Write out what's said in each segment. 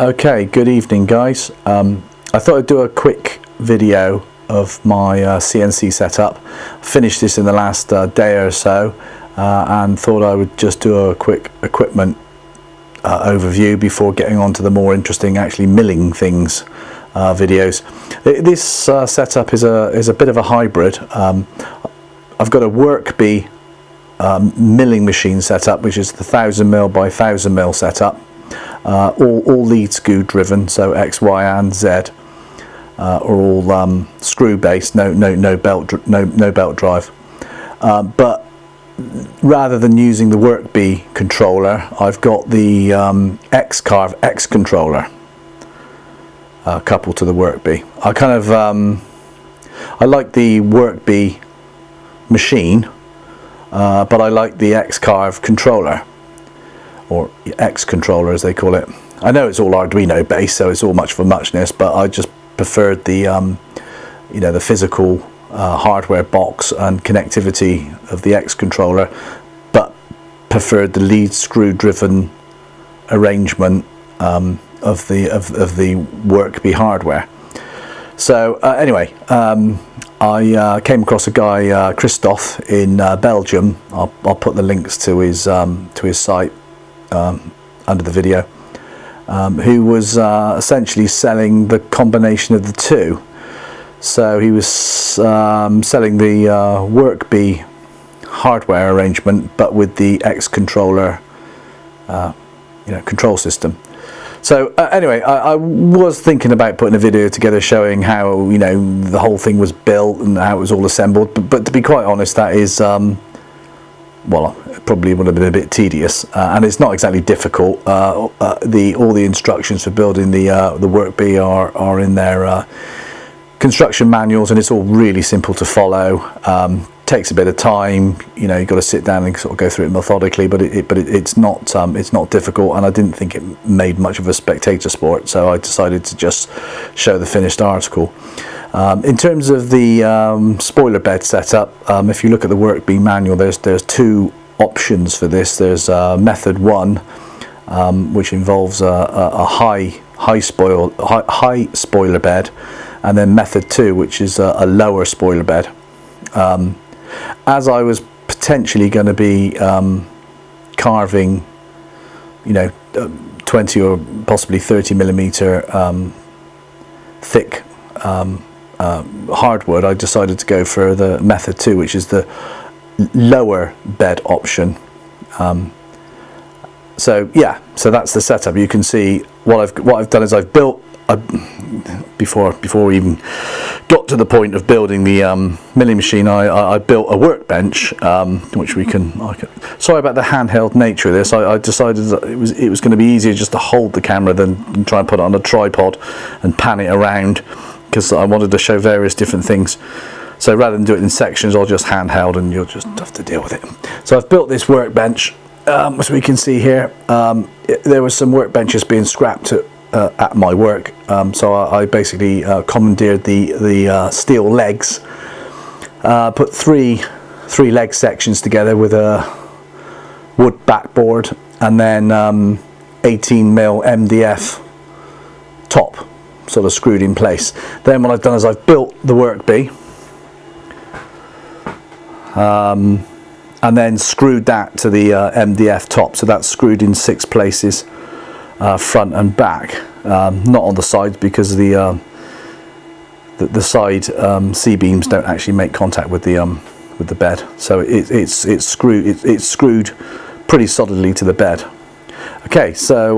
Okay, good evening guys. I thought I'd do a quick video of my CNC setup. Finished this in the last day or so and thought I would just do a quick equipment overview before getting on to the more interesting actually milling things videos. This setup is a bit of a hybrid. I've got a Workbee milling machine setup, which is the 1000mm by 1000mm setup. All lead screw driven, so X, Y and Z are all screw based, no belt drive. But rather than using the Workbee controller, I've got the X-carve X-controller coupled to the Workbee. I like the Workbee machine, but I like the X-carve controller, or X-controller as they call it. I know it's all Arduino based, so it's all much for muchness, but I just preferred the the physical hardware box and connectivity of the X-controller, but preferred the lead screw driven arrangement of the Workbee hardware. So anyway, I came across a guy, Christophe, in Belgium. I'll put the links to his site under the video, who was essentially selling the combination of the two. So he was selling the Workbee hardware arrangement, but with the X-controller control system. So anyway, I was thinking about putting a video together showing how the whole thing was built and how it was all assembled, but to be quite honest, that is well, it probably would have been a bit tedious, and it's not exactly difficult. All the instructions for building the Workbee are in their construction manuals, and it's all really simple to follow. Takes a bit of time, you've got to sit down and sort of go through it methodically, but it's not difficult, and I didn't think it made much of a spectator sport, so I decided to just show the finished article. In terms of the spoiler bed setup, if you look at the Workbee manual, there's two options for this. There's method 1, which involves a high spoiler bed, and then method 2, which is a lower spoiler bed. As I was potentially going to be carving 20 or possibly 30mm thick hardwood, I decided to go for the method 2, which is the lower bed option. So that's the setup. You can see what I've done is I've built before we even got to the point of building the milling machine. I built a workbench, which sorry about the handheld nature of this. I decided that it was going to be easier just to hold the camera than try and put it on a tripod and pan it around, because I wanted to show various different things. So rather than do it in sections, I'll just handheld and you'll just have to deal with it. So I've built this workbench, as we can see here. There was some workbenches being scrapped at my work, so I basically commandeered the steel legs, put three leg sections together with a wood backboard, and then 18mm MDF top sort of screwed in place. Then what I've done is I've built the Workbee, and then screwed that to the MDF top, so that's screwed in 6 places, front and back, not on the sides, because the side C-beams don't actually make contact with the bed, so it's screwed pretty solidly to the bed. Okay, so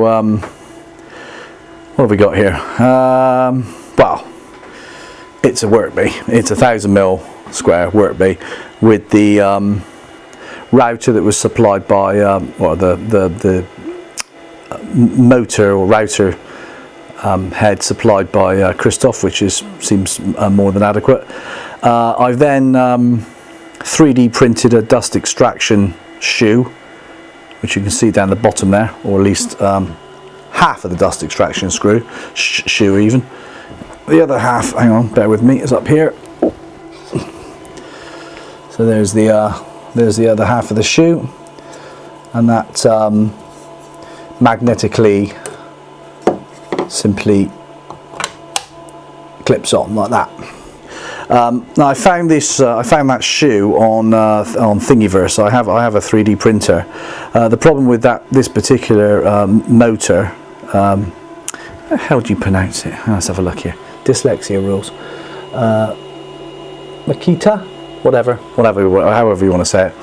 what have we got here? Well, it's a Workbee. It's a 1000mm square Workbee with the router that was supplied by the motor or router head supplied by Christophe, which seems more than adequate. I then 3D printed a dust extraction shoe, which you can see down the bottom there, or at least half of the dust extraction shoe even. The other half, hang on, bear with me, is up here. So there's the other half of the shoe, and that magnetically simply clips on like that. Now I found this. I found that shoe on Thingiverse. I have a 3D printer. The problem with this particular motor. How do you pronounce it? Let's have a look here. Dyslexia rules. Makita, however you want to say it,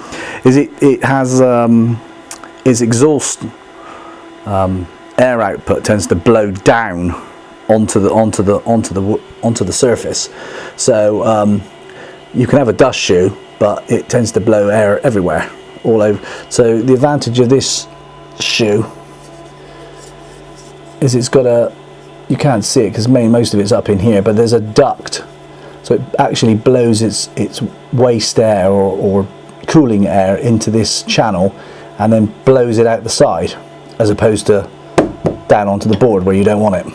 is it has its exhaust air output tends to blow down onto the surface. So you can have a dust shoe, but it tends to blow air everywhere, all over. So the advantage of this shoe is it's got a, you can't see it because most of it's up in here, but there's a duct, so it actually blows its waste air or cooling air into this channel and then blows it out the side, as opposed to down onto the board where you don't want it.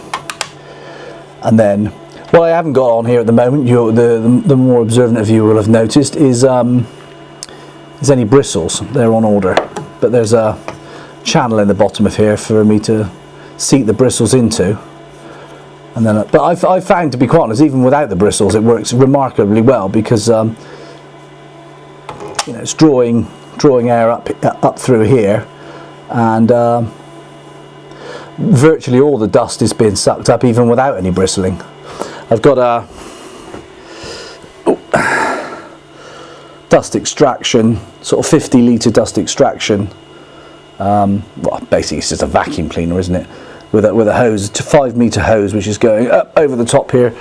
And then what I haven't got on here at the moment, the more observant of you will have noticed, is any bristles. They're on order, but there's a channel in the bottom of here for me to seat the bristles into. And then, but I've found, to be quite honest, even without the bristles, it works remarkably well, because you know, it's drawing air up through here, and virtually all the dust is being sucked up even without any bristling. I've got a dust extraction, sort of 50 litre dust extraction. Well, basically it's just a vacuum cleaner, isn't it? With a hose, a 5 metre hose, which is going up over the top here.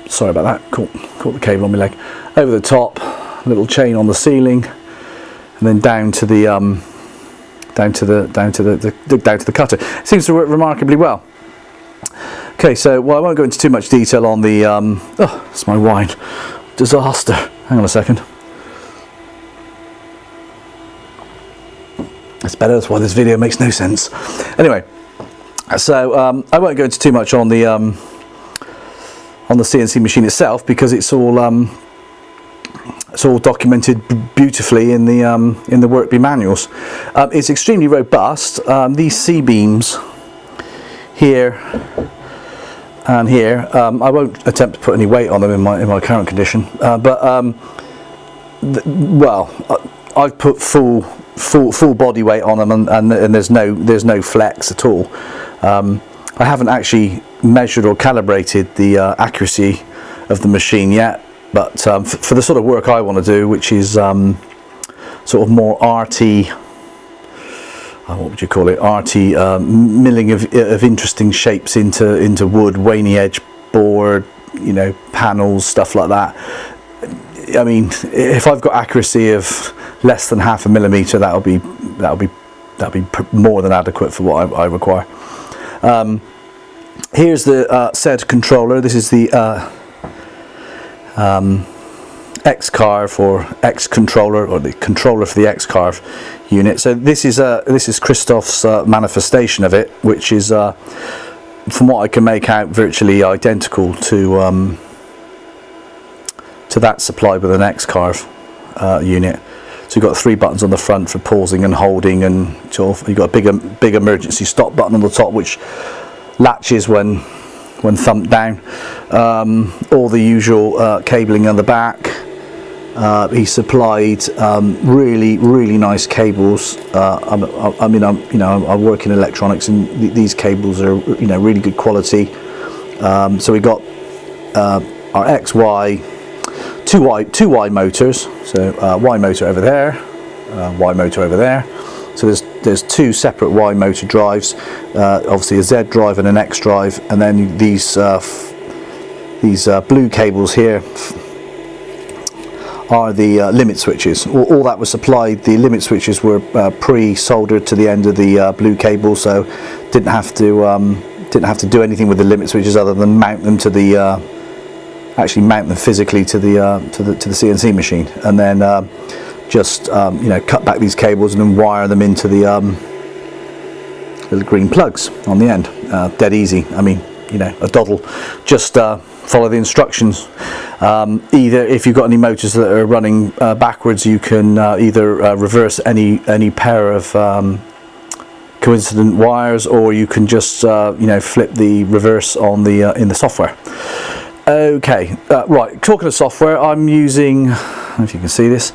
Sorry about that. Caught the cable on my leg. Over the top, little chain on the ceiling, and then down to the cutter. It seems to work remarkably well. Okay, so I won't go into too much detail on the. Oh, it's my wine. Disaster. Hang on a second. That's better. That's why this video makes no sense. Anyway, so I won't go into too much on the CNC machine itself, because it's all documented beautifully in the Workbee manuals. It's extremely robust. These C-beams here and here, I won't attempt to put any weight on them in my current condition, but well, I've put full body weight on them, and there's no flex at all. I haven't actually measured or calibrated the accuracy of the machine yet, but for the sort of work I want to do, which is sort of more RT, what would you call it? RT milling of interesting shapes into wood, waney edge board, you know, panels, stuff like that. I mean, if I've got accuracy of less than 0.5 millimetre, that'll be more than adequate for what I require. Here's the said controller. This is the X-carve or X-controller, or the controller for the X-carve unit. So this is Christoph's manifestation of it, which is, from what I can make out, virtually identical to that supplied with an X-carve unit. So you've got 3 buttons on the front for pausing and holding, and sort of you've got a big emergency stop button on the top, which latches when thumped down. All the usual cabling on the back. He supplied really nice cables. I work in electronics, and these cables are, you know, really good quality. So we got our XY. Two Y motors, so Y motor over there, Y motor over there. So there's 2 separate Y motor drives, obviously a Z drive and an X drive, and then these blue cables here are the limit switches. All that was supplied. The limit switches were pre-soldered to the end of the blue cable, so didn't have to do anything with the limit switches other than mount them to the. Actually mount them physically to the CNC machine, and then just you know, cut back these cables and then wire them into the little green plugs on the end. Dead easy. I mean, you know, a doddle. Just follow the instructions. Either if you've got any motors that are running backwards, you can either reverse any pair of coincident wires, or you can just you know, flip the reverse on the in the software. Okay, right, talking of software, I'm using, I don't know if you can see this.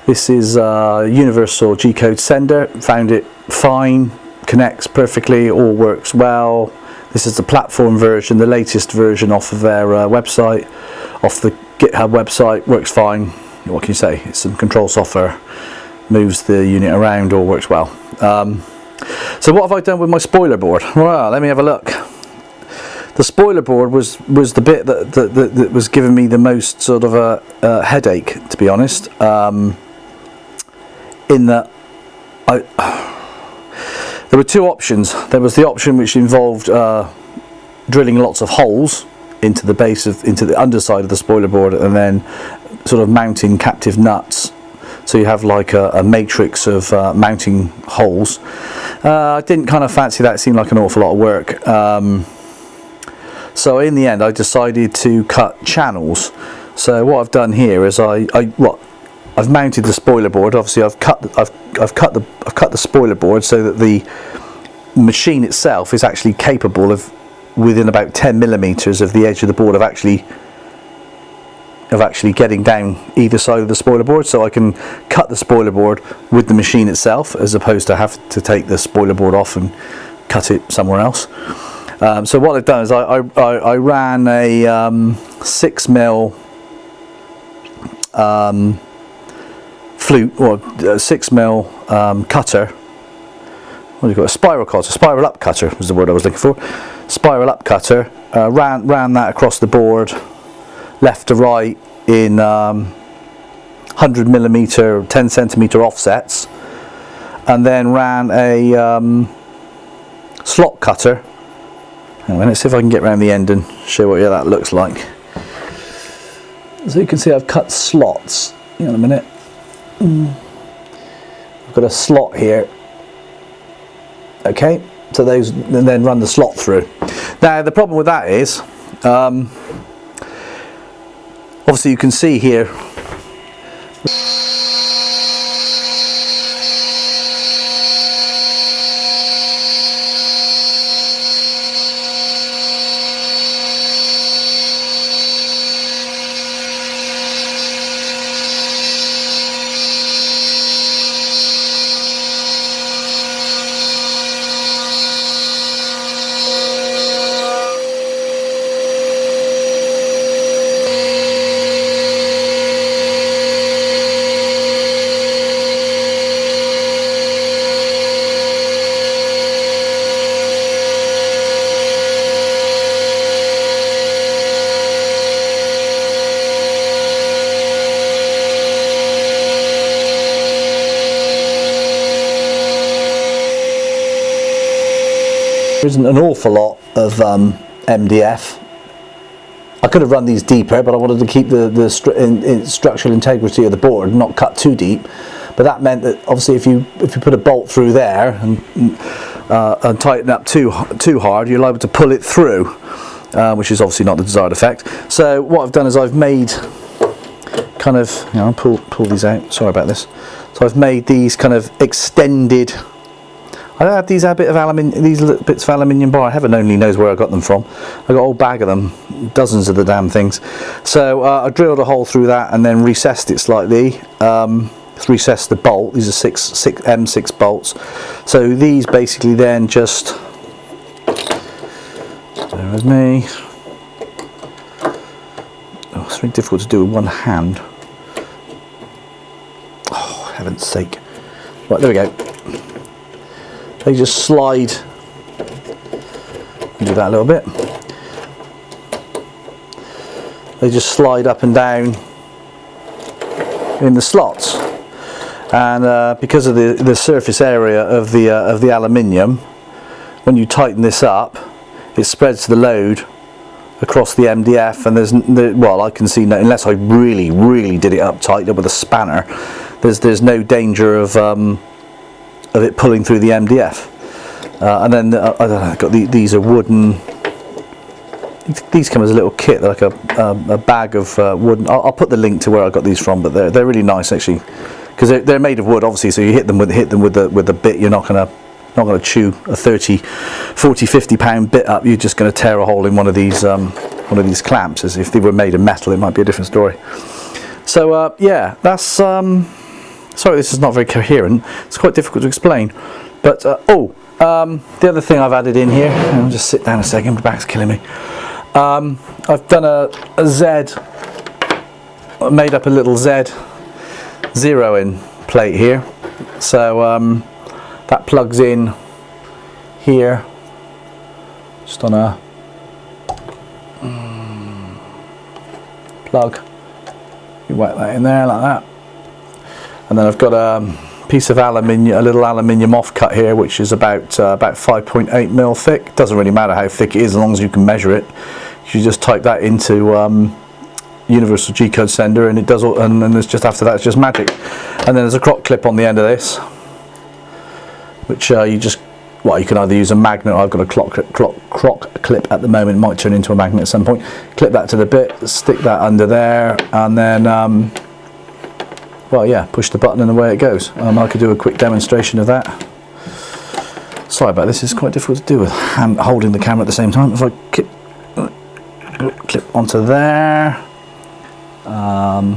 This is Universal G-code sender. Found it fine, connects perfectly, all works well. This is the platform version, the latest version off of their website, off the GitHub website. Works fine. What can you say? It's some control software, moves the unit around, all works well. So what have I done with my spoiler board? Well, let me have a look. The spoiler board was the bit that was giving me the most sort of a headache, to be honest. In that there were two options. There was the option which involved drilling lots of holes into the base of, into the underside of the spoiler board, and then sort of mounting captive nuts. So you have like a matrix of mounting holes. I didn't kind of fancy that. It seemed like an awful lot of work. So in the end, I decided to cut channels. So what I've done here is I've mounted the spoiler board. Obviously, I've cut the spoiler board so that the machine itself is actually capable of, within about 10 millimeters of the edge of the board, of actually getting down either side of the spoiler board. So I can cut the spoiler board with the machine itself, as opposed to have to take the spoiler board off and cut it somewhere else. So what I've done is I ran a 6mm flute, or 6mm cutter. What do you call it? A spiral cutter. Spiral up cutter was the word I was looking for. Spiral up cutter. Ran that across the board, left to right, in 100mm, 10cm offsets, and then ran a slot cutter. Hang on, let's see if I can get around the end and show what that looks like. So you can see I've cut slots. Hang on a minute. I've got a slot here. Okay, so those, and then run the slot through. Now the problem with that is, obviously you can see here, there isn't an awful lot of MDF. I could have run these deeper, but I wanted to keep the structural integrity of the board, not cut too deep. But that meant that obviously if you put a bolt through there and tighten up too hard, you're liable to pull it through, which is obviously not the desired effect. So what I've done is I've made kind of, you know, I'll pull these out. Sorry about this. So I've made these kind of extended. I had these bit of aluminium, these little bits of aluminium bar. Heaven only knows where I got them from. I got a whole bag of them, dozens of the damn things. So I drilled a hole through that and then recessed it slightly. Recessed the bolt. These are M6 bolts. So these basically then just, bear with me. Oh, it's very difficult to do with one hand. Oh, heaven's sake! Right, there we go. They just slide, do that a little bit, they just slide up and down in the slots, and because of the surface area of the aluminium, when you tighten this up, it spreads the load across the MDF, and well, I can see no, unless I really did it up tight with a spanner, there's no danger of it pulling through the MDF. And then I don't know, I've got these are wooden. These come as a little kit, like a bag of wooden. I'll put the link to where I got these from, but they're really nice actually, because they're made of wood, obviously. So you hit them with the bit, you're not gonna not going to chew a 30, 40, 50 pound bit up. You're just going to tear a hole in one of these clamps. As if they were made of metal, it might be a different story. So yeah, that's sorry, this is not very coherent. It's quite difficult to explain. But the other thing I've added in here, I'll just sit down a second, my back's killing me. I've done a Z, made up a little Z zeroing plate here. So that plugs in here, just on a plug. You whack that in there like that, and then I've got a piece of aluminium, a little aluminium offcut here, which is about 5.8 mil thick. Doesn't really matter how thick it is as long as you can measure it. You just type that into universal G-code sender, and it does all, and then it's just after that it's just magic. And then there's a croc clip on the end of this, which you just, well, you can either use a magnet. I've got a croc clip at the moment, might turn into a magnet at some point. Clip that to the bit, stick that under there, and then well, yeah, push the button and away it goes. I could do a quick demonstration of that. Sorry about this, it's quite difficult to do with holding the camera at the same time. If I clip onto there, I've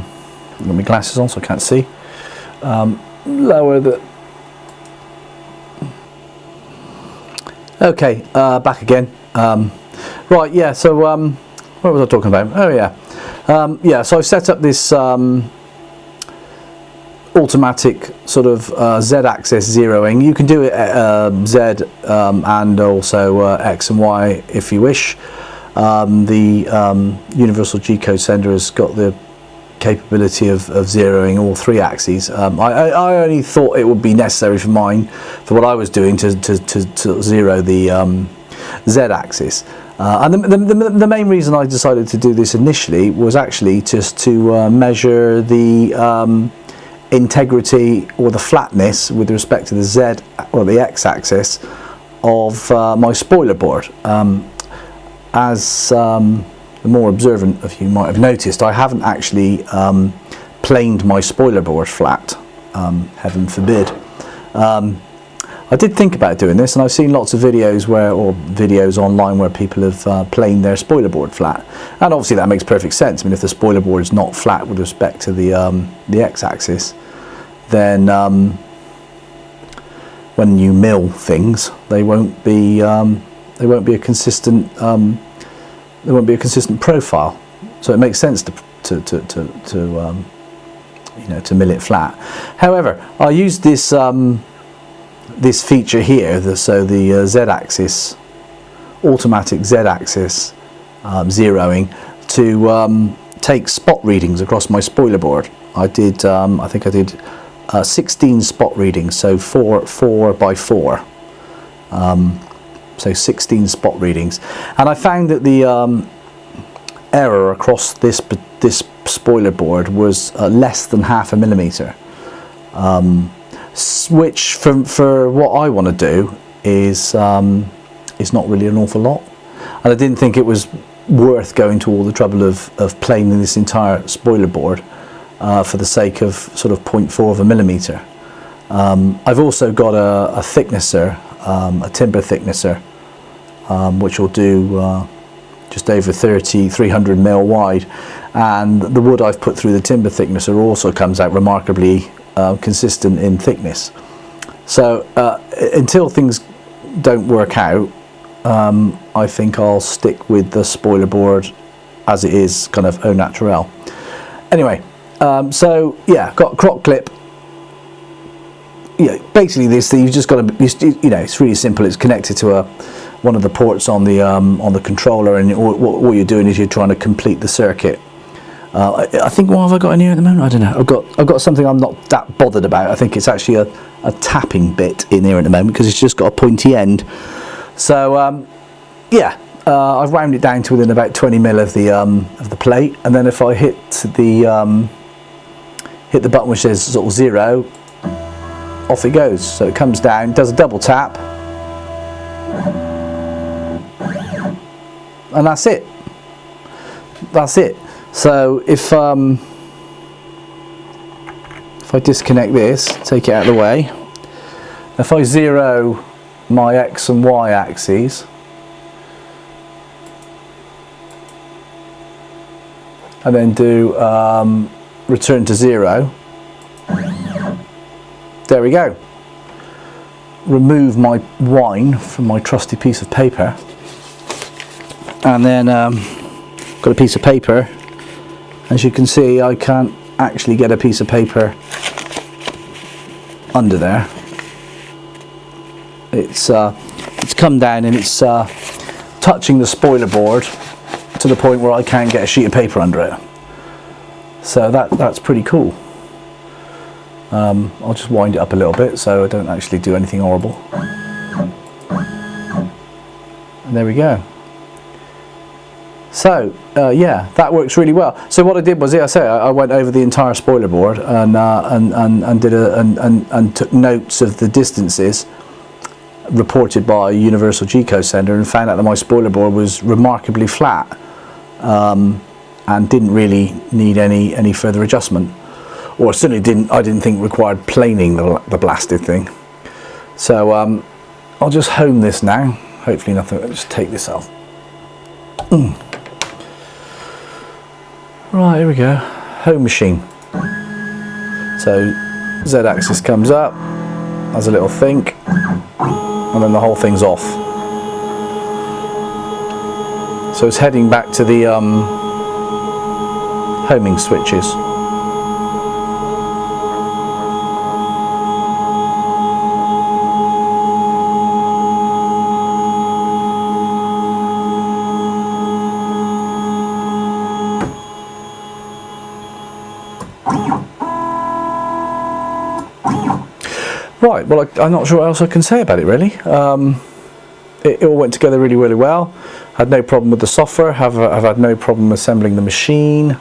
got my glasses on so I can't see. Lower the, okay, back again. Right, yeah, so what was I talking about? Oh yeah, yeah, so I've set up this automatic sort of Z-axis zeroing. You can do it Z and also X and Y if you wish. The universal G-code sender has got the capability of zeroing all three axes. I only thought it would be necessary for mine, for what I was doing, to zero the Z-axis. And the main reason I decided to do this initially was actually just to measure the integrity or the flatness with respect to the Z or the X-axis of my spoiler board. As the more observant of you might have noticed, I haven't actually planed my spoiler board flat, heaven forbid. I did think about doing this, and I've seen lots of videos videos online where people have planed their spoiler board flat, and obviously that makes perfect sense. I mean, if the spoiler board is not flat with respect to the X-axis, then when you mill things, they won't be a consistent profile. So it makes sense to mill it flat. However, I used this this feature here, the Z-axis, automatic Z-axis zeroing, to take spot readings across my spoiler board. I did, I think I did 16 spot readings, so 4 by 4. So 16 spot readings, and I found that the error across this spoiler board was less than 0.5 millimeter, which for what I want to do is not really an awful lot, and I didn't think it was worth going to all the trouble of planing this entire spoiler board for the sake of sort of 0.4 of a millimeter. I've also got a thicknesser, a timber thicknesser, which will do just over 300 mil wide, and the wood I've put through the timber thicknesser also comes out remarkably consistent in thickness. So until things don't work out, I think I'll stick with the spoiler board as it is, kind of au naturel. Anyway, so yeah, got a croc clip. Yeah, basically this thing, you've just got to, it's really simple. It's connected to one of the ports on the controller, and what you're doing is you're trying to complete the circuit. I think, what have I got in here at the moment? I don't know. I've got something I'm not that bothered about. I think it's actually a tapping bit in here at the moment, because it's just got a pointy end. So yeah, I've wound it down to within about 20 mil of the plate, and then if I hit the button which says sort of 0, off it goes. So it comes down, does a double tap, and that's it. That's it. So if I disconnect this, take it out of the way, if I zero my X and Y axes, and then do return to 0. There we go. Remove my wine from my trusty piece of paper, and then got a piece of paper. As you can see, I can't actually get a piece of paper under there. It's come down and it's touching the spoiler board to the point where I can't get a sheet of paper under it. So that's pretty cool. I'll just wind it up a little bit so I don't actually do anything horrible. And there we go. So yeah, that works really well. So what I did was, I went over the entire spoiler board and took notes of the distances reported by Universal G-code sender, and found out that my spoiler board was remarkably flat and didn't really need any further adjustment, or certainly I didn't think required planing the blasted thing. So I'll just home this now. Hopefully nothing. I'll just take this off. Right, here we go. Home machine. So Z-axis comes up, has a little think, and then the whole thing's off. So it's heading back to the homing switches. Right, well, I'm not sure what else I can say about it really. It all went together really, really well. Had no problem with the software. Have had no problem assembling the machine.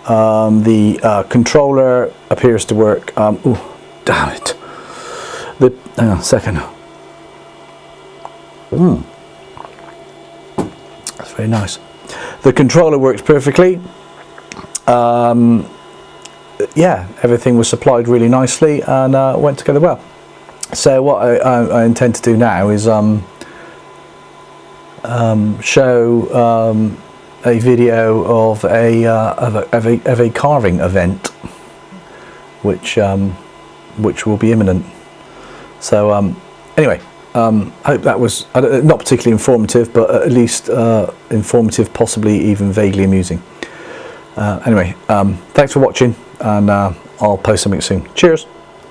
The controller appears to work. Oh, damn it! Hang on a second. That's very nice. The controller works perfectly. Yeah, everything was supplied really nicely and went together well. So what I intend to do now is show a video of a carving event, which will be imminent. So anyway, hope that was not particularly informative, but at least informative, possibly even vaguely amusing. Anyway, thanks for watching, and I'll post something soon. Cheers.